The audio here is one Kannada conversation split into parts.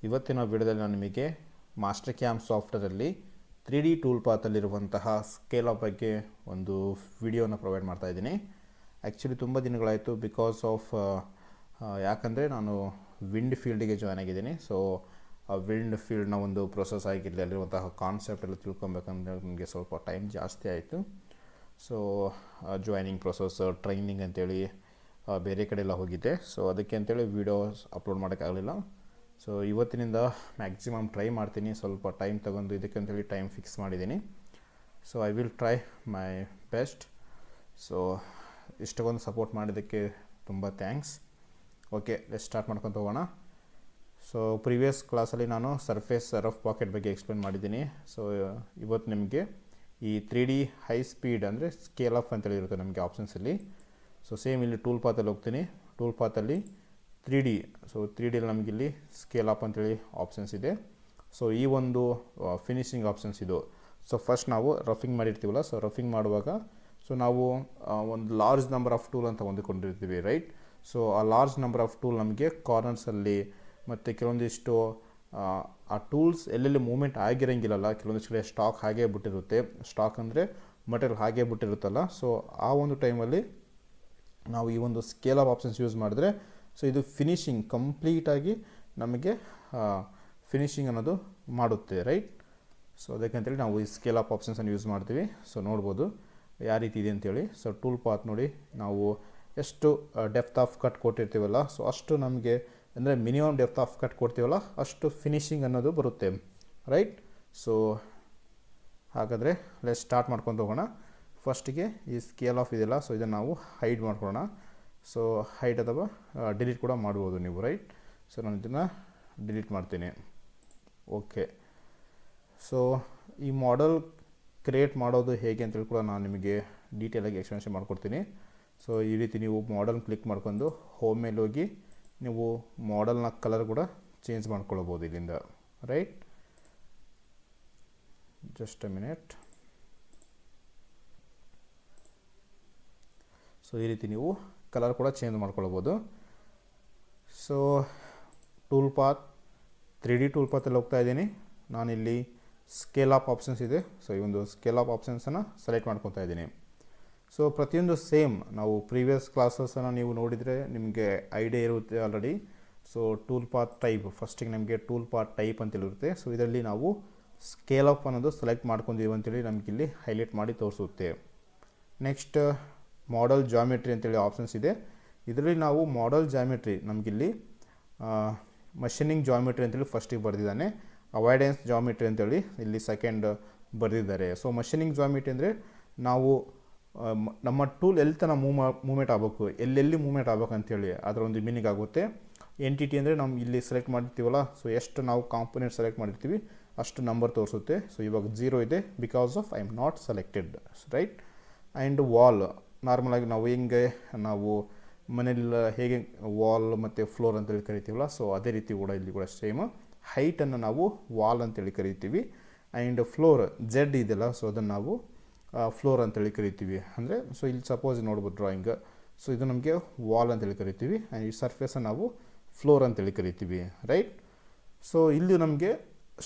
ಇವತ್ತಿನ ವಿಡಿಯೋದಲ್ಲಿ ನಾನು ನಿಮಗೆ ಮಾಸ್ಟರ್ ಕ್ಯಾಮ್ ಸಾಫ್ಟ್ವೇರಲ್ಲಿ 3D ಟೂಲ್ ಪಾತಲ್ಲಿರುವಂತಹ ಸ್ಕೇಲ್ ಅಪ್ ಬಗ್ಗೆ ಒಂದು ವಿಡಿಯೋನ ಪ್ರೊವೈಡ್ ಮಾಡ್ತಾ ಇದ್ದೀನಿ. ಆ್ಯಕ್ಚುಲಿ ತುಂಬ ದಿನಗಳಾಯಿತು ಬಿಕಾಸ್ ಆಫ್ ಯಾಕಂದರೆ ನಾನು ವಿಂಡ್ ಫೀಲ್ಡಿಗೆ ಜಾಯ್ನ್ ಆಗಿದ್ದೀನಿ. ಸೊ ಆ ವಿಂಡ್ ಫೀಲ್ಡ್ನ ಒಂದು ಪ್ರೊಸೆಸ್ ಆಗಿರಲಿ, ಅಲ್ಲಿರುವಂತಹ ಕಾನ್ಸೆಪ್ಟ್ ಎಲ್ಲ ತಿಳ್ಕೊಬೇಕಂದ್ರೆ ನನಗೆ ಸ್ವಲ್ಪ ಟೈಮ್ ಜಾಸ್ತಿ ಆಯಿತು. ಸೊ ಜಾಯ್ನಿಂಗ್ ಪ್ರೊಸೆಸ್, ಟ್ರೈನಿಂಗ್ ಅಂತೇಳಿ ಬೇರೆ ಕಡೆ ಎಲ್ಲ ಹೋಗಿದ್ದೆ. ಸೊ ಅದಕ್ಕೆ ಅಂತೇಳಿ ವೀಡಿಯೋಸ್ ಅಪ್ಲೋಡ್ ಮಾಡೋಕ್ಕಾಗಲಿಲ್ಲ. ಸೊ ಇವತ್ತಿನಿಂದ ಮ್ಯಾಕ್ಸಿಮಮ್ ಟ್ರೈ ಮಾಡ್ತೀನಿ, ಸ್ವಲ್ಪ ಟೈಮ್ ತೊಗೊಂಡು ಇದಕ್ಕೆ ಅಂತೇಳಿ ಟೈಮ್ ಫಿಕ್ಸ್ ಮಾಡಿದ್ದೀನಿ. So I will try my best. So ಇಷ್ಟೊಂದು ಸಪೋರ್ಟ್ ಮಾಡಿದ್ದಕ್ಕೆ ತುಂಬ ಥ್ಯಾಂಕ್ಸ್. ಓಕೆ, ಸ್ಟಾರ್ಟ್ ಮಾಡ್ಕೊಂಡು ಹೋಗೋಣ. ಸೊ ಪ್ರೀವಿಯಸ್ ಕ್ಲಾಸಲ್ಲಿ ನಾನು ಸರ್ಫೇಸ್ ರಫ್ ಪಾಕೆಟ್ ಬಗ್ಗೆ ಎಕ್ಸ್ಪ್ಲೇನ್ ಮಾಡಿದ್ದೀನಿ. ಸೊ ಇವತ್ತು ನಿಮಗೆ ಈ 3D ಹೈ ಸ್ಪೀಡ್ ಅಂದರೆ ಸ್ಕೇಲ್ ಅಪ್ ಅಂತೇಳಿ ಇರುತ್ತೆ ನಮಗೆ ಆಪ್ಷನ್ಸಲ್ಲಿ. ಸೊ ಸೇಮ್ ಇಲ್ಲಿ ಟೂಲ್ ಪಾತಲ್ಲಿ ಹೋಗ್ತೀನಿ. ಟೂಲ್ ಪಾತಲ್ಲಿ 3D, ಸೊ 3D ನಮಗಿಲ್ಲಿ ಸ್ಕೇಲ್ ಅಪ್ ಅಂತೇಳಿ ಆಪ್ಷನ್ಸ್ ಇದೆ. ಸೊ ಈ ಒಂದು ಫಿನಿಶಿಂಗ್ ಆಪ್ಷನ್ಸ್ ಇದು. ಸೊ ಫಸ್ಟ್ ನಾವು ರಫಿಂಗ್ ಮಾಡಿರ್ತೀವಲ್ಲ, ಸೊ ರಫಿಂಗ್ ಮಾಡುವಾಗ ಸೊ ನಾವು ಒಂದು ಲಾರ್ಜ್ ನಂಬರ್ ಆಫ್ ಟೂಲ್ ಅಂತ ಹೊಂದಿಕೊಂಡಿರ್ತೀವಿ, ರೈಟ್. ಸೊ ಆ ಲಾರ್ಜ್ ನಂಬರ್ ಆಫ್ ಟೂಲ್ ನಮಗೆ ಕಾರ್ನರ್ಸಲ್ಲಿ ಮತ್ತು ಕೆಲವೊಂದಿಷ್ಟು ಆ ಟೂಲ್ಸ್ ಎಲ್ಲೆಲ್ಲಿ ಮೂವ್ಮೆಂಟ್ ಆಗಿರೋಂಗಿಲ್ಲಲ್ಲ, ಕೆಲವೊಂದಿಷ್ಟು ಕಡೆ ಸ್ಟಾಕ್ ಹಾಗೇ ಬಿಟ್ಟಿರುತ್ತೆ. ಸ್ಟಾಕ್ ಅಂದರೆ ಮಟೀರಿಯಲ್ ಹಾಗೇ ಬಿಟ್ಟಿರುತ್ತಲ್ಲ. ಸೊ ಆ ಒಂದು ಟೈಮಲ್ಲಿ ನಾವು ಈ ಒಂದು ಸ್ಕೇಲ್ ಅಪ್ ಆಪ್ಷನ್ಸ್ ಯೂಸ್ ಮಾಡಿದ್ರೆ ಸೊ ಇದು ಫಿನಿಶಿಂಗ್ ಕಂಪ್ಲೀಟಾಗಿ ನಮಗೆ ಫಿನಿಶಿಂಗ್ ಅನ್ನೋದು ಮಾಡುತ್ತೆ, ರೈಟ್. ಸೊ ಅದಕ್ಕಂತೇಳಿ ನಾವು ಈ ಸ್ಕೇಲ್ ಅಪ್ ಆಪ್ಷನ್ಸನ್ನು ಯೂಸ್ ಮಾಡ್ತೀವಿ. ಸೊ ನೋಡ್ಬೋದು ಯಾವ ರೀತಿ ಇದೆ ಅಂತೇಳಿ. ಸೊ ಟೂಲ್ ಪಾತ್ ನೋಡಿ, ನಾವು ಎಷ್ಟು ಡೆಪ್ತ್ ಆಫ್ ಕಟ್ ಕೊಟ್ಟಿರ್ತೀವಲ್ಲ, ಸೊ ಅಷ್ಟು ನಮಗೆ ಅಂದರೆ ಮಿನಿಮಮ್ ಡೆಪ್ತ್ ಆಫ್ ಕಟ್ ಕೊಡ್ತೀವಲ್ಲ ಅಷ್ಟು ಫಿನಿಶಿಂಗ್ ಅನ್ನೋದು ಬರುತ್ತೆ, ರೈಟ್. ಸೊ ಹಾಗಾದರೆ ಲೆಟ್ ಸ್ಟಾರ್ಟ್ ಮಾಡ್ಕೊಂಡು ಹೋಗೋಣ. ಫಸ್ಟಿಗೆ ಈ ಸ್ಕೇಲ್ ಆಫ್ ಇದೆಯಲ್ಲ, ಸೊ ಇದನ್ನು ನಾವು ಹೈಡ್ ಮಾಡ್ಕೊಳ್ಳೋಣ. ಸೊ ಹೈಡ್ ಅಥವಾ ಡಿಲೀಟ್ ಕೂಡ ಮಾಡ್ಬೋದು ನೀವು, ರೈಟ್. ಸೊ ನಾನು ಇದನ್ನು ಡಿಲೀಟ್ ಮಾಡ್ತೀನಿ. ಓಕೆ, ಸೊ ಈ ಮಾಡೆಲ್ ಕ್ರಿಯೇಟ್ ಮಾಡೋದು ಹೇಗೆ ಅಂತೇಳಿ ಕೂಡ ನಾನು ನಿಮಗೆ ಡೀಟೇಲಾಗಿ ಎಕ್ಸ್ಪ್ಲನೇಷನ್ ಮಾಡ್ಕೊಡ್ತೀನಿ. ಸೊ ಈ ರೀತಿ ನೀವು ಮಾಡೆಲ್ ಕ್ಲಿಕ್ ಮಾಡ್ಕೊಂಡು ಹೋಮ್ ಮೇಲೆ ಹೋಗಿ ನೀವು ಮಾಡೆಲ್ನ ಕಲರ್ ಕೂಡ ಚೇಂಜ್ ಮಾಡ್ಕೊಳ್ಬೋದು ಇಲ್ಲಿಂದ, right. Just a minute. So ಈ ರೀತಿ ನೀವು ಕಲರ್ ಕೂಡ ಚೇಂಜ್ ಮಾಡ್ಕೊಳ್ಬೋದು. So tool path 3D tool ಪಾತಲ್ಲಿ ಹೋಗ್ತಾ ಇದ್ದೀನಿ. ನಾನಿಲ್ಲಿ ಸ್ಕೇಲ್ ಅಪ್ ಆಪ್ಷನ್ಸ್ ಇದೆ. ಸೊ ಈ ಒಂದು ಸ್ಕೇಲ್ ಅಪ್ ಆಪ್ಷನ್ಸನ್ನು ಸೆಲೆಕ್ಟ್ ಮಾಡ್ಕೊತಾ ಇದ್ದೀನಿ. ಸೊ ಪ್ರತಿಯೊಂದು ಸೇಮ್ ನಾವು ಪ್ರೀವಿಯಸ್ ಕ್ಲಾಸಸನ್ನು ನೀವು ನೋಡಿದರೆ ನಿಮಗೆ ಐಡಿಯಾ ಇರುತ್ತೆ already. So tool path type, ಫಸ್ಟಿಗೆ ನಮಗೆ ಟೂಲ್ ಪಾತ್ ಟೈಪ್ ಅಂತೇಳಿರುತ್ತೆ. ಸೊ ಇದರಲ್ಲಿ ನಾವು ಸ್ಕೇಲ್ ಅಪ್ ಅನ್ನೋದು ಸೆಲೆಕ್ಟ್ ಮಾಡ್ಕೊಂಡಿದ್ದೀವಿ ಅಂತೇಳಿ ನಮಗಿಲ್ಲಿ ಹೈಲೈಟ್ ಮಾಡಿ ತೋರಿಸುತ್ತೆ. ನೆಕ್ಸ್ಟ್ ಮಾಡೆಲ್ ಜಾಮೆಟ್ರಿ ಅಂತೇಳಿ ಆಪ್ಷನ್ಸ್ ಇದೆ. ಇದರಲ್ಲಿ ನಾವು ಮಾಡೆಲ್ ಜಾಮೆಟ್ರಿ ನಮಗಿಲ್ಲಿ ಮಷಿನಿಂಗ್ ಜಾಮೆಟ್ರಿ ಅಂತೇಳಿ ಫಸ್ಟಿಗೆ ಬರೆದಿದ್ದಾನೆ. ಅವಾಯ್ಡೆನ್ಸ್ ಜಾಮೆಟ್ರಿ ಅಂತೇಳಿ ಇಲ್ಲಿ ಸೆಕೆಂಡ್ ಬರೆದಿದ್ದಾರೆ. ಸೊ ಮಷಿನಿಂಗ್ ಜಾಮೆಟ್ರಿ ಅಂದರೆ ನಾವು ನಮ್ಮ ಟೂಲ್ ಎಲ್ಲಿ ತನಕ ಮೂವ್ಮೆಂಟ್ ಆಗಬೇಕು, ಎಲ್ಲೆಲ್ಲಿ ಮೂವ್ಮೆಂಟ್ ಆಗಬೇಕು ಅಂತೇಳಿ ಅದರ ಒಂದು ಮೀನಿಂಗ್ ಆಗುತ್ತೆ. ಎಂಟಿಟಿ ಅಂದರೆ ನಾವು ಇಲ್ಲಿ ಸೆಲೆಕ್ಟ್ ಮಾಡಿರ್ತೀವಲ್ಲ, ಸೊ ಎಷ್ಟು ನಾವು ಕಾಂಪೊನೆಂಟ್ ಸೆಲೆಕ್ಟ್ ಮಾಡಿರ್ತೀವಿ ಅಷ್ಟು ನಂಬರ್ ತೋರಿಸುತ್ತೆ. ಸೊ ಇವಾಗ 0 ಇದೆ because of I am not selected, right. And wall, ನಾರ್ಮಲಾಗಿ ನಾವು ಹೆಂಗೆ ನಾವು ಮನೇಲಿ ಹೇಗೆ ವಾಲ್ ಮತ್ತು ಫ್ಲೋರ್ ಅಂತೇಳಿ ಕರಿತೀವಲ್ಲ, ಸೊ ಅದೇ ರೀತಿ ಕೂಡ ಇಲ್ಲಿ ಕೂಡ ಸೇಮ್. ಹೈಟನ್ನು ನಾವು ವಾಲ್ ಅಂತೇಳಿ ಕರಿತೀವಿ. ಆ್ಯಂಡ್ ಫ್ಲೋರ್ ಜೆಡ್ ಇದೆಯಲ್ಲ, ಸೊ ಅದನ್ನು ನಾವು ಫ್ಲೋರ್ ಅಂತೇಳಿ ಕರಿತೀವಿ. ಅಂದರೆ ಸೊ ಇಲ್ಲಿ ಸಪೋಸ್ ನೋಡ್ಬೋದು ಡ್ರಾಯಿಂಗ್, ಸೊ ಇದು ನಮಗೆ ವಾಲ್ ಅಂತೇಳಿ ಕರಿತೀವಿ. ಆ್ಯಂಡ್ ಈ ಸರ್ಫೇಸನ್ನು ನಾವು ಫ್ಲೋರ್ ಅಂತೇಳಿ ಕರಿತೀವಿ, ರೈಟ್. ಸೊ ಇಲ್ಲಿ ನಮಗೆ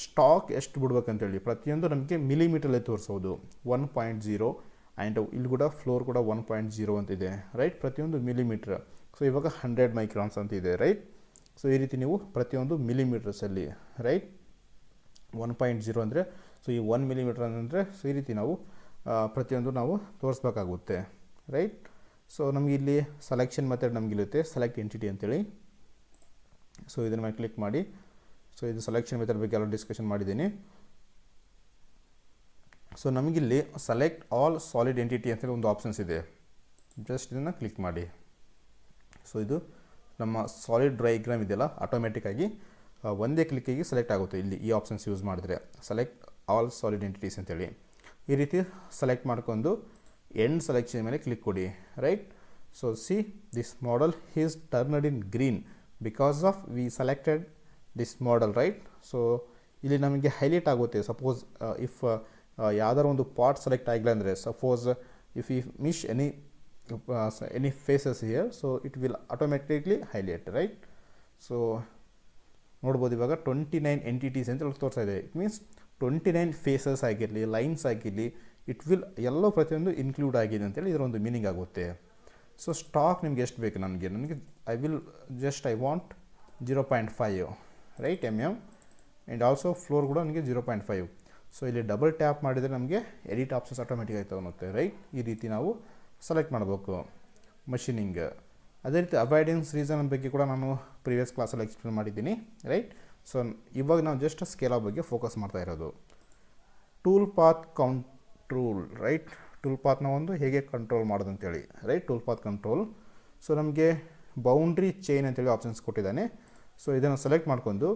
ಸ್ಟಾಕ್ ಎಷ್ಟು ಬಿಡ್ಬೇಕಂತೇಳಿ ಪ್ರತಿಯೊಂದು ನಮಗೆ ಮಿಲಿಮೀಟ್ರಲ್ಲಿ ತೋರಿಸೋದು 1.0. ಆ್ಯಂಡ್ ಇಲ್ಲಿ ಕೂಡ ಫ್ಲೋರ್ ಕೂಡ 1.0 ಅಂತಿದೆ, ರೈಟ್. ಪ್ರತಿಯೊಂದು ಮಿಲಿಮೀಟ್ರ್. ಸೊ ಇವಾಗ 100 ಮೈಕ್ರಾನ್ಸ್ ಅಂತ ಇದೆ, ರೈಟ್. ಸೊ ಈ ರೀತಿ ನೀವು ಪ್ರತಿಯೊಂದು ಮಿಲಿಮೀಟರ್ಸಲ್ಲಿ, ರೈಟ್. 1.0 ಅಂದರೆ ಸೊ ಈ 1 ಮಿಲಿಮೀಟ್ರ್ ಅಂದರೆ ಸೊ ಈ ರೀತಿ ನಾವು ಪ್ರತಿಯೊಂದು ನಾವು ತೋರಿಸ್ಬೇಕಾಗುತ್ತೆ, ರೈಟ್. ಸೊ ನಮಗೆ ಇಲ್ಲಿ ಸೆಲೆಕ್ಷನ್ ಮೆಥಡ್ ನಮಗಿರುತ್ತೆ, ಸೆಲೆಕ್ಟ್ ಎಂಟಿಟಿ ಅಂತೇಳಿ. ಸೊ ಇದನ್ನು ಮೇಲೆ ಕ್ಲಿಕ್ ಮಾಡಿ. ಸೊ ಇದು ಸೆಲೆಕ್ಷನ್ ಮೆಥಡ್ ಬಗ್ಗೆ ಎಲ್ಲ ಡಿಸ್ಕಷನ್ ಮಾಡಿದ್ದೀನಿ. ಸೊ ನಮಗಿಲ್ಲಿ ಸೆಲೆಕ್ಟ್ ಆಲ್ ಸಾಲಿಡ್ ಎಂಟಿಟಿ ಅಂತೇಳಿ ಒಂದು ಆಪ್ಷನ್ಸ್ ಇದೆ. ಜಸ್ಟ್ ಇದನ್ನು ಕ್ಲಿಕ್ ಮಾಡಿ. ಸೊ ಇದು ನಮ್ಮ ಸಾಲಿಡ್ ಡಯಾಗ್ರಾಮ್ ಇದೆಯಲ್ಲ, ಆಟೋಮೆಟಿಕ್ಕಾಗಿ ಒಂದೇ ಕ್ಲಿಕ್ಕಿಗೆ ಸೆಲೆಕ್ಟ್ ಆಗುತ್ತೆ ಇಲ್ಲಿ ಈ ಆಪ್ಷನ್ಸ್ ಯೂಸ್ ಮಾಡಿದ್ರೆ. ಸೆಲೆಕ್ಟ್ ಆಲ್ ಸಾಲಿಡ್ ಎಂಟಿಟೀಸ್ ಅಂತೇಳಿ ಈ ರೀತಿ ಸೆಲೆಕ್ಟ್ ಮಾಡ್ಕೊಂಡು ಎಂಡ್ ಸೆಲೆಕ್ಷನ್ ಮೇಲೆ ಕ್ಲಿಕ್ ಕೊಡಿ, right. So see this model is turned in green because of we selected this model, right. So ಇಲ್ಲಿ ನಮಗೆ ಹೈಲೈಟ್ ಆಗುತ್ತೆ. ಸಪೋಸ್ ಇಫ್ ಯಾವ್ದಾರು ಒಂದು ಪಾರ್ಟ್ ಸೆಲೆಕ್ಟ್ ಆಗಿಲ್ಲ ಅಂದರೆ, suppose if you miss any faces here, so it will automatically highlight, right. So ನೋಡ್ಬೋದು ಇವಾಗ 29 ಎಂಟಿಟೀಸ್ ಅಂತ ತೋರಿಸ್ತಾ ಇದೆ. ಇಟ್ ಮೀನ್ಸ್ 29 ಫೇಸಸ್ ಆಗಿರಲಿ, ಲೈನ್ಸ್ ಆಗಿರಲಿ, ಇಟ್ ವಿಲ್ ಎಲ್ಲೋ ಪ್ರತಿಯೊಂದು ಇನ್ಕ್ಲೂಡ್ ಆಗಿದೆ ಅಂತೇಳಿ ಇದರ ಒಂದು ಮೀನಿಂಗ್ ಆಗುತ್ತೆ. ಸೊ ಸ್ಟಾಕ್ ನಿಮ್ಗೆ ಎಷ್ಟು ಬೇಕು? ನನಗೆ I want 0.5 right and also floor ಕೂಡ ನನಗೆ 0.5. ಸೊ ಇಲ್ಲಿ ಡಬಲ್ ಟ್ಯಾಪ್ ಮಾಡಿದರೆ ನಮಗೆ ಎಡಿಟ್ ಆಪ್ಷನ್ಸ್ ಆಟೋಮೆಟಿಕ್ ಆಗಿ ತಗೊಳುತ್ತೆ, ರೈಟ್. ಈ ರೀತಿ ನಾವು ಸೆಲೆಕ್ಟ್ ಮಾಡಬೇಕು ಮಷೀನಿಂಗ್. ಅದೇ ರೀತಿ ಅವಾಯ್ಡೆನ್ಸ್ ರೀಸನ್ ಬಗ್ಗೆ ಕೂಡ ನಾನು ಪ್ರೀವಿಯಸ್ ಕ್ಲಾಸಲ್ಲಿ ಎಕ್ಸ್ಪ್ಲೇನ್ ಮಾಡಿದ್ದೀನಿ, ರೈಟ್. ಸೊ ಇವಾಗ ನಾವು ಜಸ್ಟ್ ಸ್ಕೇಲ್ ಬಗ್ಗೆ ಫೋಕಸ್ ಮಾಡ್ತಾ ಇರೋದು. Tool path control, right. Tool ಪಾತ್ನ ಒಂದು ಹೇಗೆ ಕಂಟ್ರೋಲ್ ಮಾಡೋದು ಅಂತೇಳಿ, right. Tool path control. So ನಮಗೆ ಬೌಂಡ್ರಿ ಚೈನ್ ಅಂತೇಳಿ ಆಪ್ಷನ್ಸ್ ಕೊಟ್ಟಿದ್ದಾನೆ. ಸೊ ಇದನ್ನು ಸೆಲೆಕ್ಟ್ ಮಾಡ್ಕೊಂಡು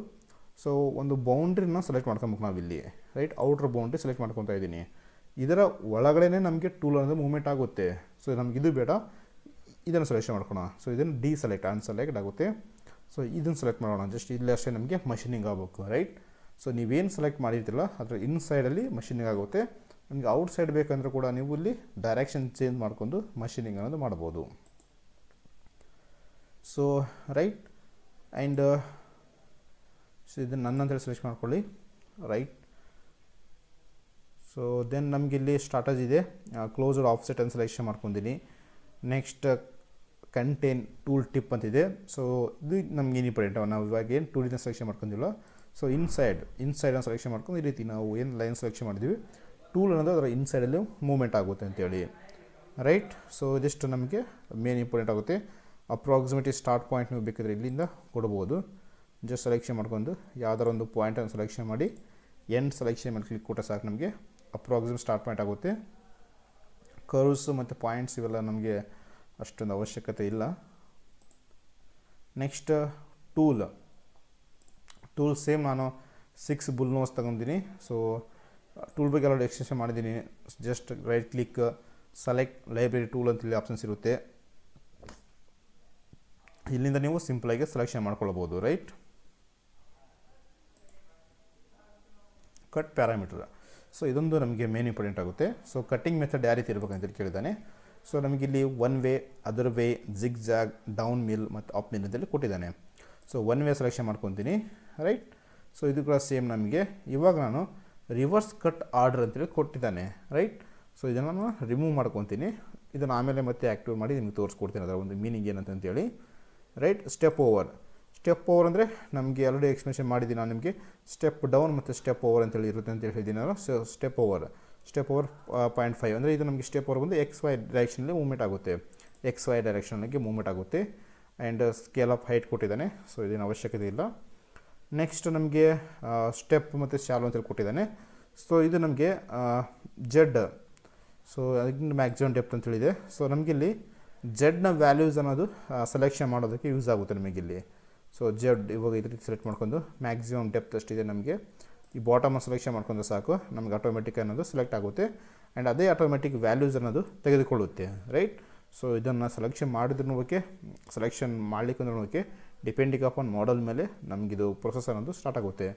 ಸೊ ಒಂದು ಬೌಂಡ್ರಿನ ಸೆಲೆಕ್ಟ್ ಮಾಡ್ಕೊಬೇಕು ನಾವಿಲ್ಲಿ, ರೈಟ್. ಔಟ್ರ್ ಬೌಂಡ್ರಿ ಸೆಲೆಕ್ಟ್ ಮಾಡ್ಕೊತಾ ಇದ್ದೀನಿ. ಇದರ ಒಳಗಡೆ ನಮಗೆ ಟೂಲ್ ಅನ್ನೋದು ಮೂವ್ಮೆಂಟ್ ಆಗುತ್ತೆ. ಸೊ ನಮ್ಗೆ ಇದು ಬೇಡ, ಇದನ್ನು ಸೆಲೆಕ್ಷನ್ ಮಾಡ್ಕೊಳ್ಳೋಣ. ಸೊ ಇದನ್ನು ಅನ್ಸೆಲೆಕ್ಟ್ ಆಗುತ್ತೆ. ಸೊ ಇದನ್ನು ಸೆಲೆಕ್ಟ್ ಮಾಡೋಣ. ಜಸ್ಟ್ ಇಲ್ಲೇ ಅಷ್ಟೇ ನಮಗೆ ಮಷೀನಿಂಗ್ ಆಗಬೇಕು, ರೈಟ್. ಸೊ ನೀವೇನು ಸೆಲೆಕ್ಟ್ ಮಾಡಿರ್ತಿಲ್ಲ ಅದರ ಇನ್ಸೈಡಲ್ಲಿ ಮಷೀನಿಂಗ್ ಆಗುತ್ತೆ. ನಿಮಗೆ ಔಟ್ಸೈಡ್ ಬೇಕಂದ್ರೆ ಕೂಡ ನೀವು ಇಲ್ಲಿ ಡೈರೆಕ್ಷನ್ ಚೇಂಜ್ ಮಾಡ್ಕೊಂಡು ಮಷೀನಿಂಗ್ ಅನ್ನೋದು ಮಾಡ್ಬೋದು. ಸೊ ರೈಟ್ ಆ್ಯಂಡ್ ಸೊ ಇದನ್ನು ನನ್ನಂತೇಳಿ ಸೆಲೆಕ್ಟ್ ಮಾಡ್ಕೊಳ್ಳಿ, ರೈಟ್. ಸೊ ದೆನ್ ನಮಗೆ ಇಲ್ಲಿ ಸ್ಟ್ರಾಟಜಿ ಇದೆ. ಕ್ಲೋಸ್ಡ್ ಆಫ್ಸೆಟ್ ಅಂತ ಸೆಲೆಕ್ಷನ್ ಮಾಡ್ಕೊಂಡಿನಿ. ನೆಕ್ಸ್ಟ್ ಕಂಟೇನ್ ಟೂಲ್ ಟಿಪ್ ಅಂತಿದೆ. ಸೊ ಇದು ನಮ್ಗೆ ಏನು ಇಂಪಾರ್ಟೆಂಟ್, ನಾವು ಇವಾಗ ಏನು ಟೂಲಿನ ಸೆಲೆಕ್ಷನ್ ಮಾಡ್ಕೊಂಡಿಲ್ಲ. ಸೊ ಇನ್ಸೈಡನ್ನು ಸೆಲೆಕ್ಷನ್ ಮಾಡ್ಕೊಂಡು ಈ ರೀತಿ ನಾವು ಏನು ಲೈನ್ ಸೆಲೆಕ್ಷನ್ ಮಾಡಿದ್ವಿ, ಟೂಲ್ ಅನ್ನೋದು ಅದರ ಇನ್ಸೈಡಲ್ಲಿ ಮೂವ್ಮೆಂಟ್ ಆಗುತ್ತೆ ಅಂತೇಳಿ, ರೈಟ್. ಸೊ ಇದಿಷ್ಟು ನಮಗೆ ಮೇನ್ ಇಂಪಾರ್ಟೆಂಟ್ ಆಗುತ್ತೆ. ಅಪ್ರಾಕ್ಸಿಮೇಟ್ಲಿ ಸ್ಟಾರ್ಟ್ ಪಾಯಿಂಟ್ ನೀವು ಬೇಕಿದ್ರೆ ಇಲ್ಲಿಂದ ಕೊಡ್ಬೋದು. ಜಸ್ಟ್ ಸೆಲೆಕ್ಷನ್ ಮಾಡ್ಕೊಂಡು ಯಾವ್ದಾರ ಒಂದು ಪಾಯಿಂಟನ್ನು ಸೆಲೆಕ್ಷನ್ ಮಾಡಿ ಎಂಡ್ ಸೆಲೆಕ್ಷನ್ ಮಾಡಿ ಕ್ಲಿಕ್ ಕೊಟ್ಟರೆ ಸಾಕು, ನಮಗೆ ಅಪ್ರಾಕ್ಸಿಮೇಟ್ ಸ್ಟಾರ್ಟ್ ಪಾಯಿಂಟ್ ಆಗುತ್ತೆ. ಕರ್ವ್ಸ್ ಮತ್ತು ಪಾಯಿಂಟ್ಸ್ ಇವೆಲ್ಲ ನಮಗೆ ಅಷ್ಟೊಂದು ಅವಶ್ಯಕತೆ ಇಲ್ಲ. ನೆಕ್ಸ್ಟ್ ಟೂಲ್ ಸೇಮ್ ನಾನು 6 ಬುಲ್ ನೋಸ್ ತಗೊಂಡಿನಿ. ಸೊ ಟೂಲ್ ಬಗ್ಗೆ ಎಲ್ಲ ಎಕ್ಸ್ಟೆನ್ಷನ್ ಮಾಡಿದ್ದೀನಿ. Just right click, select library tool ಅಂತೇಳಿ ಆಪ್ಷನ್ಸ್ ಇರುತ್ತೆ. ಇಲ್ಲಿಂದ ನೀವು ಸಿಂಪಲಾಗಿ ಸೆಲೆಕ್ಷನ್ ಮಾಡ್ಕೊಳ್ಬೋದು, ರೈಟ್. Cut parameter. ಸೊ ಇದೊಂದು ನಮಗೆ ಮೇನ್ ಇಂಪಾರ್ಟೆಂಟ್ ಆಗುತ್ತೆ. ಸೊ ಕಟ್ಟಿಂಗ್ ಮೆಥಡ್ ಯಾವ ರೀತಿ ಇರಬೇಕಂತೇಳಿ ಕೇಳಿದ್ದಾನೆ. ಸೊ ನಮಗಿಲ್ಲಿ ಒನ್ ವೇ, ಅದರ್ ವೇ, ಜಿಗ್ ಜಾಗ್, ಡೌನ್ ಮಿಲ್ ಮತ್ತು ಅಪ್ ಮಿಲ್ ಅಂತೇಳಿ ಕೊಟ್ಟಿದ್ದಾನೆ. ಸೊ ಒನ್ ವೇ ಸೆಲೆಕ್ಷನ್ ಮಾಡ್ಕೊತೀನಿ, ರೈಟ್. ಸೊ ಇದು ಕೂಡ ಸೇಮ್ ನಮಗೆ. ಇವಾಗ ನಾನು ರಿವರ್ಸ್ ಕಟ್ ಆರ್ಡರ್ ಅಂತೇಳಿ ಕೊಟ್ಟಿದ್ದಾನೆ, ರೈಟ್. ಸೊ ಇದನ್ನು ನಾನು ರಿಮೂವ್ ಮಾಡ್ಕೊತೀನಿ. ಇದನ್ನು ಆಮೇಲೆ ಮತ್ತೆ ಆ್ಯಕ್ಟಿವ್ ಮಾಡಿ ನಿಮಗೆ ತೋರಿಸ್ಕೊಡ್ತೀನಿ ಅದರ ಒಂದು ಮೀನಿಂಗ್ ಏನಂತೇಳಿ, ರೈಟ್. ಸ್ಟೆಪ್ ಓವರ್ ಅಂದರೆ ನಮಗೆ ಆಲ್ರೆಡಿ ಎಕ್ಸ್ಪ್ಲೇಷನ್ ಮಾಡಿದ್ದೀನಿ ನಾನು ನಿಮಗೆ. ಸ್ಟೆಪ್ ಡೌನ್ ಮತ್ತು ಸ್ಟೆಪ್ ಓವರ್ ಅಂತೇಳಿ ಇರುತ್ತೆ ಅಂತೇಳಿ ಹೇಳಿದ್ದೀನಿ ನಾನು. ಸೊ ಸ್ಟೆಪ್ ಓವರ್ 0.5 ಅಂದರೆ ಇದು ನಮಗೆ ಸ್ಟೆಪ್ ಓವರ್ ಬಂದು XY ಡೈರೆಕ್ಷನಲ್ಲಿ ಮೂವ್ಮೆಂಟ್ ಆಗುತ್ತೆ, XY ಡೈರೆಕ್ಷನ್ಗೆ ಮೂವ್ಮೆಂಟ್ ಆಗುತ್ತೆ. ಆ್ಯಂಡ್ ಸ್ಕೇಲ್ ಆಫ್ ಹೈಟ್ ಕೊಟ್ಟಿದ್ದಾನೆ. ಸೊ ಇದೇನು ಅವಶ್ಯಕತೆ ಇಲ್ಲ. ನೆಕ್ಸ್ಟ್ ನಮಗೆ ಸ್ಟೆಪ್ ಮತ್ತು ಶಾಲೋ ಅಂತೇಳಿ ಕೊಟ್ಟಿದ್ದಾನೆ. ಸೊ ಇದು ನಮಗೆ ಜೆಡ್, ಸೊ ಅದಕ್ಕಿಂತ ಮ್ಯಾಕ್ಸಿಮಮ್ ಡೆಪ್ತ್ ಅಂತೇಳಿದೆ. ಸೊ ನಮಗಿಲ್ಲಿ ಜೆಡ್ನ ವ್ಯಾಲ್ಯೂಸ್ ಅನ್ನೋದು ಸೆಲೆಕ್ಷನ್ ಮಾಡೋದಕ್ಕೆ ಯೂಸ್ ಆಗುತ್ತೆ ನಮಗಿಲ್ಲಿ. ಸೊ ಜೆಡ್ ಇವಾಗ ಈ ರೀತಿ ಸೆಲೆಕ್ಟ್ ಮಾಡ್ಕೊಂಡು ಮ್ಯಾಕ್ಸಿಮಮ್ ಡೆಪ್ತ್ ಅಷ್ಟಿದೆ ನಮಗೆ. ಈ ಬಾಟಮನ್ನು ಸೆಲೆಕ್ಷನ್ ಮಾಡ್ಕೊಂಡು ಸಾಕು, ನಮಗೆ ಆಟೋಮೆಟಿಕ್ ಅನ್ನೋದು ಸೆಲೆಕ್ಟ್ ಆಗುತ್ತೆ. ಆ್ಯಂಡ್ ಅದೇ ಆಟೋಮೆಟಿಕ್ ವ್ಯಾಲ್ಯೂಸ್ ಅನ್ನೋದು ತೆಗೆದುಕೊಳ್ಳುತ್ತೆ, ರೈಟ್. ಸೊ ಇದನ್ನು ಸೆಲೆಕ್ಷನ್ ಮಾಡಿದ್ರೂ ಓಕೆ, ಸೆಲೆಕ್ಷನ್ ಮಾಡಲಿಕ್ಕಂದ್ರೂ ಓಕೆ, ಡಿಪೆಂಡಿಂಗ್ ಅಪಾನ್ ಮಾಡೆಲ್ ಮೇಲೆ ನಮಗಿದು ಪ್ರೊಸೆಸ್ ಅನ್ನೋದು ಸ್ಟಾರ್ಟ್ ಆಗುತ್ತೆ.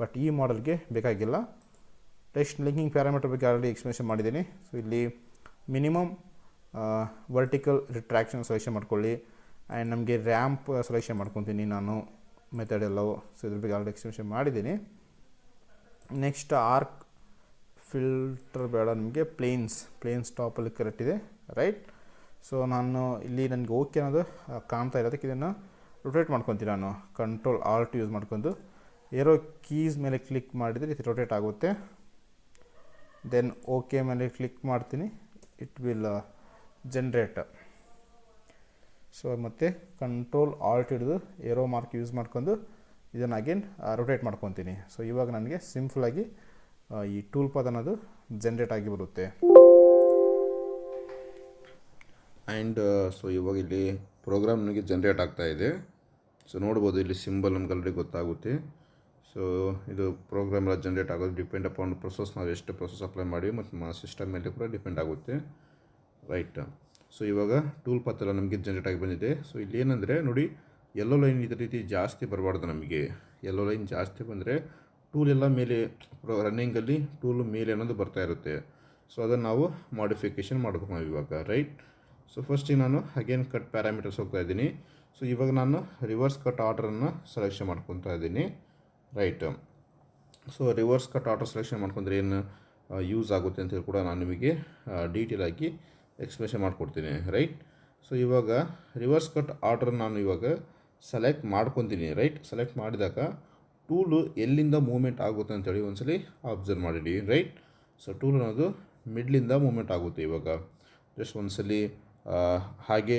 ಬಟ್ ಈ ಮಾಡೆಲ್ಗೆ ಬೇಕಾಗಿಲ್ಲ. ಟೆಕ್ಸ್ಟ್ ಲಿಂಕಿಂಗ್ ಪ್ಯಾರಾಮೀಟರ್ ಬಗ್ಗೆ ಆಲ್ರೆಡಿ ಎಕ್ಸ್ಪ್ಲೇಷನ್ ಮಾಡಿದ್ದೀನಿ. ಸೊ ಇಲ್ಲಿ ಮಿನಿಮಮ್ ವರ್ಟಿಕಲ್ ರಿಟ್ರಾಕ್ಷನ್ ಸೆಲೆಕ್ಷನ್ ಮಾಡ್ಕೊಳ್ಳಿ. ಆ್ಯಂಡ್ ನಮಗೆ ರ್ಯಾಂಪ್ ಸೆಲೆಕ್ಷನ್ ಮಾಡ್ಕೊತೀನಿ ನಾನು ಮೆಥಡ್ ಎಲ್ಲವೂ. ಸೊ ಇದ್ರ ಬಗ್ಗೆ ಆಲ್ರೆಡಿ ಎಕ್ಸ್ಪ್ಲೇಷನ್ ಮಾಡಿದ್ದೀನಿ. ನೆಕ್ಸ್ಟ್ ಆರ್ಕ್ ಫಿಲ್ಟರ್ ಬೇಡ ನಮಗೆ, ಪ್ಲೇನ್ಸ್ ಟಾಪಲ್ಲಿ ಕರೆಕ್ಟ್ ಇದೆ, ರೈಟ್. ಸೊ ನಾನು ಇಲ್ಲಿ ನನಗೆ ಓಕೆ ಅನ್ನೋದು ಕಾಣ್ತಾ ಇರೋದಕ್ಕೆ ಇದನ್ನು ರೊಟೇಟ್ ಮಾಡ್ಕೊತೀನಿ ನಾನು. ಕಂಟ್ರೋಲ್ ಆಲ್ಟ್ ಯೂಸ್ ಮಾಡ್ಕೊಂಡು ಏರೋ ಕೀಸ್ ಮೇಲೆ ಕ್ಲಿಕ್ ಮಾಡಿದರೆ ಇದು ರೊಟೇಟ್ ಆಗುತ್ತೆ. ದೆನ್ ಓಕೆ ಮೇಲೆ ಕ್ಲಿಕ್ ಮಾಡ್ತೀನಿ, ಇಟ್ ವಿಲ್ ಜನ್ರೇಟ್. ಸೊ ಮತ್ತು ಕಂಟ್ರೋಲ್ ಆಲ್ಟ್ ಹಿಡಿದು ಏರೋ ಮಾರ್ಕ್ ಯೂಸ್ ಮಾಡ್ಕೊಂಡು ಇದನ್ನು ಅಗೇನ್ ರೊಟೇಟ್ ಮಾಡ್ಕೊತೀನಿ. ಸೊ ಇವಾಗ ನನಗೆ ಸಿಂಪಲಾಗಿ ಈ ಟೂಲ್ ಪಾತ್ ಅನ್ನೋದು ಜನ್ರೇಟ್ ಆಗಿ ಬರುತ್ತೆ. ಆ್ಯಂಡ್ ಸೊ ಇವಾಗ ಇಲ್ಲಿ ಪ್ರೋಗ್ರಾಮ್ ನನಗೆ ಜನ್ರೇಟ್ ಆಗ್ತಾ ಇದೆ. ಸೊ ನೋಡ್ಬೋದು ಇಲ್ಲಿ ಸಿಂಬಲ್ ನಮ್ಗೆ ಆಲ್ರೆಡಿ ಗೊತ್ತಾಗುತ್ತೆ. ಸೊ ಇದು ಪ್ರೋಗ್ರಾಮ್ ಎಲ್ಲ ಜನ್ರೇಟ್ ಆಗೋದು ಡಿಪೆಂಡ್ ಅಪಾನ್ ಪ್ರೊಸೆಸ್, ನಾವು ಎಷ್ಟು ಪ್ರೊಸೆಸ್ ಅಪ್ಲೈ ಮಾಡಿವಿ ಮತ್ತು ಸಿಸ್ಟಮ್ ಮೇಲೆ ಕೂಡ ಡಿಪೆಂಡ್ ಆಗುತ್ತೆ, ರೈಟ್. ಸೊ ಇವಾಗ ಟೂಲ್ ಪಾತ್ ಎಲ್ಲ ನಮಗೆ ಜನ್ರೇಟ್ ಆಗಿ ಬಂದಿದೆ. ಸೊ ಇಲ್ಲಿ ಏನಂದರೆ ನೋಡಿ, ಯೆಲ್ಲೋ ಲೈನ್ ಇದೇ ರೀತಿ ಜಾಸ್ತಿ ಬರಬಾರ್ದು ನಮಗೆ. ಯೆಲ್ಲೋ ಲೈನ್ ಜಾಸ್ತಿ ಬಂದರೆ ಟೂಲ್ ಎಲ್ಲ ಮೇಲೆ ರನ್ನಿಂಗಲ್ಲಿ ಟೂಲ್ ಮೇಲೆ ಅನ್ನೋದು ಬರ್ತಾ ಇರುತ್ತೆ. ಸೊ ಅದನ್ನು ನಾವು ಮಾಡಿಫಿಕೇಷನ್ ಮಾಡಬೇಕು ನಾವು ಇವಾಗ, ರೈಟ್. ಸೊ ಫಸ್ಟಿಗೆ ನಾನು ಅಗೇನ್ ಕಟ್ ಪ್ಯಾರಾಮೀಟರ್ಸ್ ಹೋಗ್ತಾ ಇದ್ದೀನಿ. ಸೊ ಇವಾಗ ನಾನು ರಿವರ್ಸ್ ಕಟ್ ಆರ್ಡರನ್ನು ಸೆಲೆಕ್ಷನ್ ಮಾಡ್ಕೊತಾ ಇದ್ದೀನಿ, right. So reverse cut order selection ಮಾಡ್ಕೊಂಡ್ರೆ ಏನು ಯೂಸ್ ಆಗುತ್ತೆ ಅಂತೇಳಿ ಕೂಡ ನಾನು ನಿಮಗೆ ಡೀಟೇಲ್ ಆಗಿ ಎಕ್ಸ್ಪ್ಲೇಷನ್ ಮಾಡಿಕೊಡ್ತೀನಿ, ರೈಟ್. ಸೊ ಇವಾಗ ರಿವರ್ಸ್ ಕಟ್ ಆರ್ಡರ್ ನಾನು ಇವಾಗ ಸೆಲೆಕ್ಟ್ ಮಾಡ್ಕೊತೀನಿ, ರೈಟ್. ಸೆಲೆಕ್ಟ್ ಮಾಡಿದಾಗ ಟೂಲು ಎಲ್ಲಿಂದ ಮೂವ್ಮೆಂಟ್ ಆಗುತ್ತೆ ಅಂತೇಳಿ ಒಂದ್ಸಲಿ ಅಬ್ಸರ್ವ್ ಮಾಡಿಡಿ, ರೈಟ್. ಸೊ ಟೂಲ್ ಅನ್ನೋದು ಮಿಡ್ಲಿಂದ ಮೂವ್ಮೆಂಟ್ ಆಗುತ್ತೆ. ಇವಾಗ ಜಸ್ಟ್ ಒಂದ್ಸಲಿ ಹಾಗೆ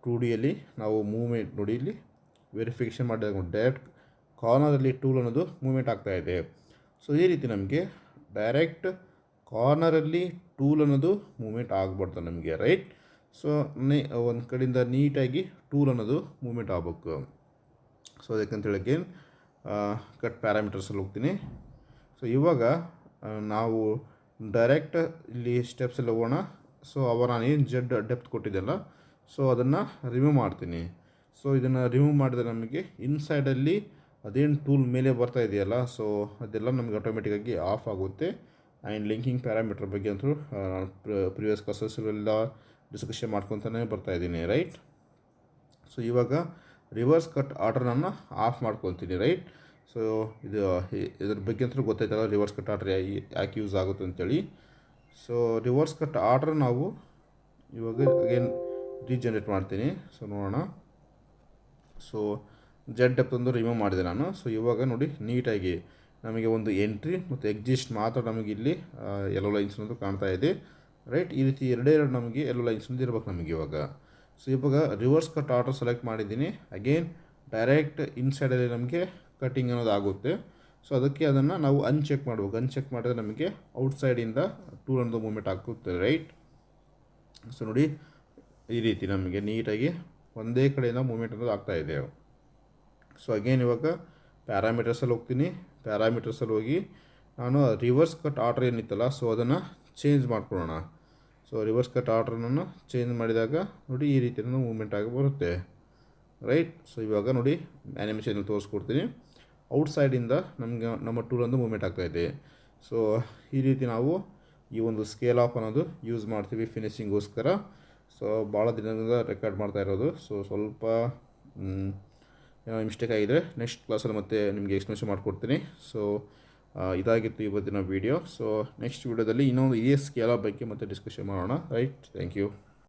2Dಯಲ್ಲಿ ನಾವು ಮೂವ್ಮೆಂಟ್ ನೋಡಿ, ಇಲ್ಲಿ ವೆರಿಫಿಕೇಷನ್ ಮಾಡಿದಾಗ ಡೈರೆಕ್ಟ್ ಕಾರ್ನರಲ್ಲಿ ಟೂಲ್ ಅನ್ನೋದು ಮೂವ್ಮೆಂಟ್ ಆಗ್ತಾಯಿದೆ. ಸೊ ಈ ರೀತಿ ನಮಗೆ ಡೈರೆಕ್ಟ್ ಕಾರ್ನರಲ್ಲಿ ಟೂಲ್ ಅನ್ನೋದು ಮೂವ್ಮೆಂಟ್ ಆಗ್ಬಾರ್ದು ನಮಗೆ, ರೈಟ್. ಸೊ ಒಂದು ಕಡೆಯಿಂದ ನೀಟಾಗಿ ಟೂಲ್ ಅನ್ನೋದು ಮೂವ್ಮೆಂಟ್ ಆಗಬೇಕು. ಸೊ ಅದಕ್ಕಂತೇಳಿ ಅಗೇನ್ ಕಟ್ ಪ್ಯಾರಾಮೀಟರ್ಸಲ್ಲಿ ಹೋಗ್ತೀನಿ. ಸೊ ಇವಾಗ ನಾವು ಡೈರೆಕ್ಟ್ ಇಲ್ಲಿ ಸ್ಟೆಪ್ಸಲ್ಲಿ ಹೋಗೋಣ. ಸೊ ಅವಾಗ ನಾನು ಏನು ಜೆಡ್ ಡೆಪ್ತ್ ಕೊಟ್ಟಿದ್ದೆಲ್ಲ, ಸೊ ಅದನ್ನು ರಿಮೂವ್ ಮಾಡ್ತೀನಿ. ಸೊ ಇದನ್ನು ರಿಮೂವ್ ಮಾಡಿದರೆ ನಮಗೆ ಇನ್ಸೈಡಲ್ಲಿ ಅದೇನು ಟೂಲ್ ಮೇಲೆ ಬರ್ತಾ ಇದೆಯಲ್ಲ, ಸೊ ಅದೆಲ್ಲ ನಮಗೆ ಆಟೋಮೆಟಿಕ್ಕಾಗಿ ಆಫ್ ಆಗುತ್ತೆ. ಆ್ಯಂಡ್ ಲಿಂಕಿಂಗ್ ಪ್ಯಾರಾಮೀಟರ್ ಬಗ್ಗೆ ಅಂತೂ ಪ್ರಿವಿಯಸ್ ಕ್ಲಾಸಸ್ಸಲ್ಲೆಲ್ಲ ಡಿಸ್ಕಷನ್ ಮಾಡ್ಕೊತಾನೆ ಬರ್ತಾಯಿದ್ದೀನಿ, ರೈಟ್. ಸೊ ಇವಾಗ ರಿವರ್ಸ್ ಕಟ್ ಆರ್ಡರ್ನನ್ನು ಆಫ್ ಮಾಡ್ಕೊತೀನಿ, ರೈಟ್. ಸೊ ಇದ್ರ ಬಗ್ಗೆ ಅಂತೂ ಗೊತ್ತಾಯ್ತಲ್ಲ ರಿವರ್ಸ್ ಕಟ್ ಆರ್ಡರ್ ಯಾಕೆ ಯೂಸ್ ಆಗುತ್ತೆ ಅಂತೇಳಿ. ಸೊ ರಿವರ್ಸ್ ಕಟ್ ಆರ್ಡರ್ ನಾವು ಇವಾಗ ಅಗೇನ್ ರೀಜನ್ರೇಟ್ ಮಾಡ್ತೀನಿ. ಸೊ ನೋಡೋಣ. ಸೊ ಜೆಡ್ ಡೆಪ್ತ್ ಒಂದು ರಿಮೂವ್ ಮಾಡಿದೆ ನಾನು. ಸೊ ಇವಾಗ ನೋಡಿ ನೀಟಾಗಿ ನಮಗೆ ಒಂದು ಎಂಟ್ರಿ ಮತ್ತು ಎಕ್ಸಿಸ್ಟ್ ಮಾತ್ರ ನಮಗೆ ಇಲ್ಲಿ ಯೆಲ್ಲೋ ಲೈನ್ಸ್ ಅನ್ನೋದು ಕಾಣ್ತಾ ಇದೆ, ರೈಟ್. ಈ ರೀತಿ ಎರಡೇ ನಮಗೆ ಯೆಲ್ಲೋ ಲೈನ್ಸ್ ಅನ್ನೋದು ಇರ್ಬೇಕು ನಮಗೆ ಇವಾಗ. ಸೊ ಇವಾಗ ರಿವರ್ಸ್ ಕಟ್ ಆರ್ಡರ್ ಸೆಲೆಕ್ಟ್ ಮಾಡಿದ್ದೀನಿ. ಅಗೇನ್ ಡೈರೆಕ್ಟ್ ಇನ್ಸೈಡಲ್ಲಿ ನಮಗೆ ಕಟ್ಟಿಂಗ್ ಅನ್ನೋದು ಆಗುತ್ತೆ. ಸೊ ಅದಕ್ಕೆ ಅದನ್ನು ನಾವು ಅನ್ಚೆಕ್ ಮಾಡಬೇಕು. ಅನ್ಚೆಕ್ ಮಾಡಿದ್ರೆ ನಮಗೆ ಔಟ್ಸೈಡಿಂದ ಟೂಲ್ ಅನ್ನೋದು ಮೂವ್ಮೆಂಟ್ ಆಗುತ್ತೆ, ರೈಟ್. ಸೊ ನೋಡಿ ಈ ರೀತಿ ನಮಗೆ ನೀಟಾಗಿ ಒಂದೇ ಕಡೆಯಿಂದ ಮೂವ್ಮೆಂಟ್ ಅನ್ನೋದು ಆಗ್ತಾಯಿದೆ. ಸೊ ಅಗೇನ್ ಇವಾಗ ಪ್ಯಾರಾಮೀಟರ್ಸಲ್ಲಿ ಹೋಗ್ತೀನಿ. ಪ್ಯಾರಾಮೀಟರ್ಸಲ್ಲಿ ಹೋಗಿ ನಾನು ರಿವರ್ಸ್ ಕಟ್ ಆರ್ಡರ್ ಏನಿತ್ತಲ್ಲ, ಸೊ ಅದನ್ನು ಚೇಂಜ್ ಮಾಡ್ಕೊಳ್ಳೋಣ. ಸೊ ರಿವರ್ಸ್ ಕಟ್ ಆರ್ಡ್ರನ್ನು ಚೇಂಜ್ ಮಾಡಿದಾಗ ನೋಡಿ ಈ ರೀತಿ ಮೂವ್ಮೆಂಟ್ ಆಗಿ ಬರುತ್ತೆ, ರೈಟ್. ಸೊ ಇವಾಗ ನೋಡಿ ಆ್ಯನಿಮೇಷನಲ್ಲಿ ತೋರಿಸ್ಕೊಡ್ತೀನಿ. ಔಟ್ಸೈಡಿಂದ ನಮಗೆ ನಮ್ಮ ಟೂಲ್ ಒಂದು ಮೂವ್ಮೆಂಟ್ ಆಗ್ತಾಯಿದೆ. ಸೊ ಈ ರೀತಿ ನಾವು ಈ ಒಂದು ಸ್ಕೇಲ್ ಆಫ್ ಅನ್ನೋದು ಯೂಸ್ ಮಾಡ್ತೀವಿ ಫಿನಿಶಿಂಗೋಸ್ಕರ. ಸೊ ಭಾಳ ದಿನದಿಂದ ರೆಕಾರ್ಡ್ ಮಾಡ್ತಾ ಇರೋದು. ಸೊ ಸ್ವಲ್ಪ ಏನೋ ಮಿಸ್ಟೇಕ್ ಆಗಿದೆ. ನೆಕ್ಸ್ಟ್ ಕ್ಲಾಸಲ್ಲಿ ಮತ್ತೆ ನಿಮಗೆ ಎಕ್ಸ್ಪ್ಲೇಷನ್ ಮಾಡಿಕೊಡ್ತೀನಿ. ಸೊ ಇದಾಗಿತ್ತು ಇವತ್ತಿನ ವೀಡಿಯೋ. ಸೊ ನೆಕ್ಸ್ಟ್ ವೀಡಿಯೋದಲ್ಲಿ ಇನ್ನೊಂದು ಸ್ಕೇಲ್ ಆಫ್ ಬಗ್ಗೆ ಮತ್ತೆ ಡಿಸ್ಕಷನ್ ಮಾಡೋಣ, ರೈಟ್. Thank you.